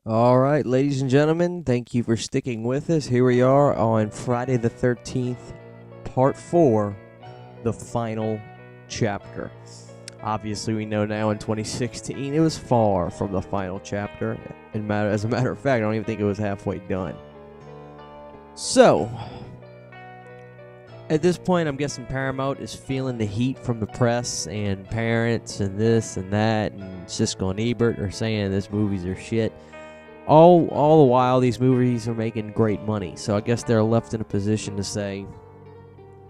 All right, ladies and gentlemen, thank you for sticking with us. Here we are on Friday the 13th, Part 4, the final chapter. Obviously, we know now in 2016 it was far from the final chapter. As a matter of fact, I don't even think it was halfway done. So, at this point, I'm guessing Paramount is feeling the heat from the press and parents and this and that, and Siskel and Ebert are saying this movies are shit. All the while, these movies are making great money. So I guess they're left in a position to say,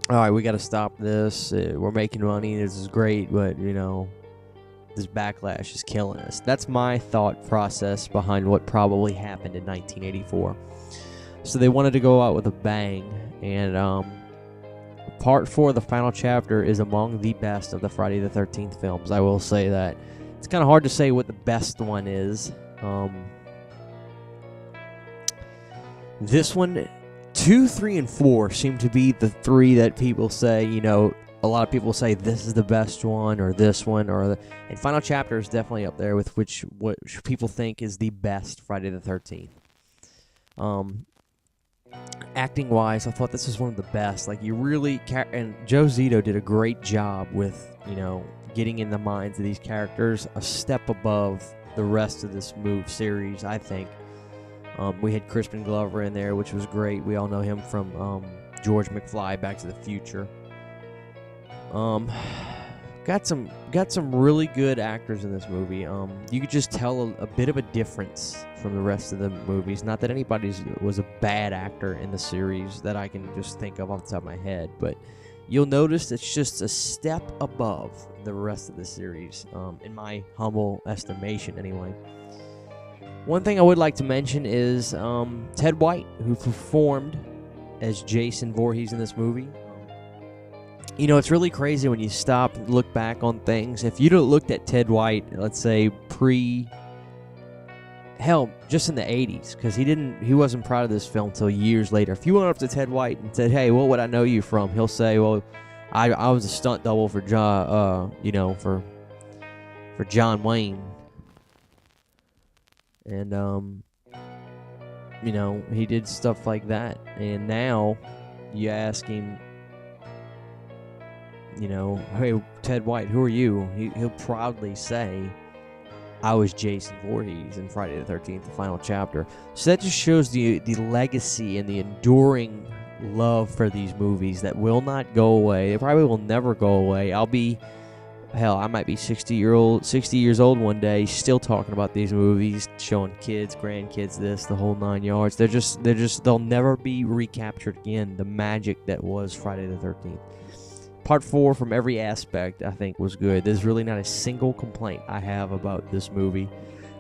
all right, we got to stop this. We're making money. This is great, but, this backlash is killing us. That's my thought process behind what probably happened in 1984. So they wanted to go out with a bang. And Part 4, the final chapter, is among the best of the Friday the 13th films. I will say that. It's kind of hard to say what the best one is. This one, 2, 3, and 4 seem to be the three that people say, a lot of people say this is the best one, or this one, and Final Chapter is definitely up there with what people think is the best Friday the 13th. Acting-wise, I thought this was one of the best. Like, and Joe Zito did a great job with, getting in the minds of these characters a step above the rest of this series, I think. We had Crispin Glover in there, which was great. We all know him from George McFly, Back to the Future. Got some really good actors in this movie. You could just tell a bit of a difference from the rest of the movies. Not that anybody was a bad actor in the series that I can just think of off the top of my head, but you'll notice it's just a step above the rest of the series, in my humble estimation anyway. One thing I would like to mention is Ted White, who performed as Jason Voorhees in this movie. It's really crazy when you stop and look back on things. If you'd have looked at Ted White, let's say just in the 80s, because he wasn't proud of this film until years later. If you went up to Ted White and said, "Hey, what would I know you from?" He'll say, "Well, I was a stunt double for for John Wayne." And, he did stuff like that. And now you ask him, "Hey, Ted White, who are you?" He'll proudly say, "I was Jason Voorhees in Friday the 13th, the final chapter." So that just shows the legacy and the enduring love for these movies that will not go away. They probably will never go away. I might be 60 years old one day, still talking about these movies, showing kids, grandkids, the whole 9 yards. They'll never be recaptured again. The magic that was Friday the 13th. Part 4, from every aspect, I think was good. There's really not a single complaint I have about this movie.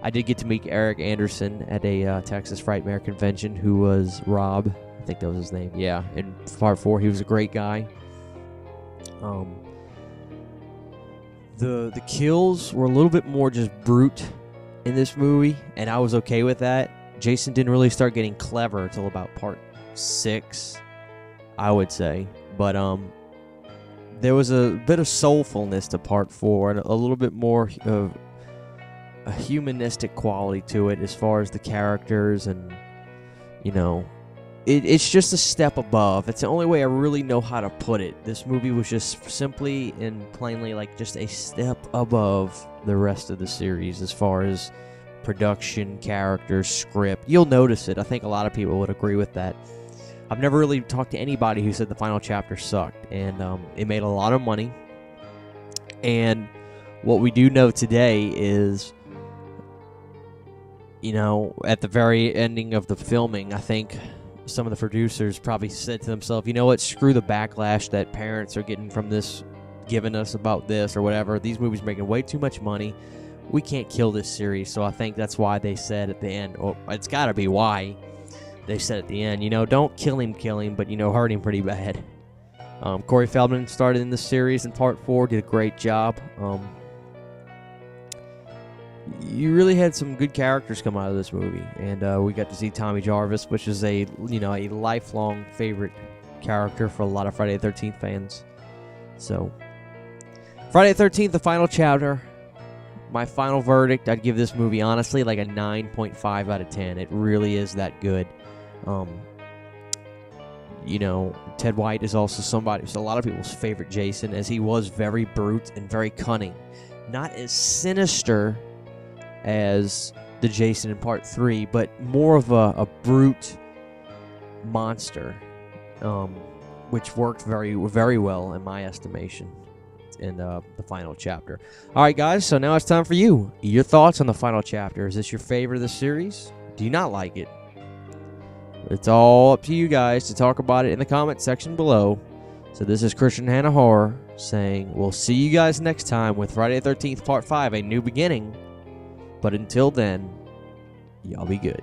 I did get to meet Eric Anderson at a Texas Frightmare convention, who was Rob. I think that was his name. Yeah, in Part 4, he was a great guy. The kills were a little bit more just brute in this movie, and I was okay with that. Jason didn't really start getting clever until about Part 6, I would say. But there was a bit of soulfulness to Part 4, and a little bit more of a humanistic quality to it as far as the characters, and it's just a step above. It's the only way I really know how to put it. This movie was just simply and plainly like just a step above the rest of the series as far as production, characters, script. You'll notice it. I think a lot of people would agree with that. I've never really talked to anybody who said the final chapter sucked, and it made a lot of money. And what we do know today is, at the very ending of the filming, I think some of the producers probably said to themselves, "You know what, screw the backlash that parents are getting from this, giving us about this or whatever. These movies are making way too much money. We can't kill this series." So I think that's why they said at the end, or it's got to be why they said at the end, don't kill him, but, hurt him pretty bad. Corey Feldman started in this series in Part 4, did a great job. You really had some good characters come out of this movie, and we got to see Tommy Jarvis, which is a lifelong favorite character for a lot of Friday the 13th fans. So, Friday the 13th, the final chapter, my final verdict, I'd give this movie, honestly, like a 9.5 out of 10. It really is that good. You know, Ted White is also somebody who's a lot of people's favorite Jason, as he was very brute and very cunning. Not as sinister as the Jason in Part 3, but more of a brute monster, which worked very, very well in my estimation in the final chapter. All right, guys, so now it's time for you. Your thoughts on the final chapter. Is this your favorite of the series? Do you not like it? It's all up to you guys to talk about it in the comment section below. So this is Christian Hannah Horror saying we'll see you guys next time with Friday the 13th Part 5, A New Beginning. But until then, y'all be good.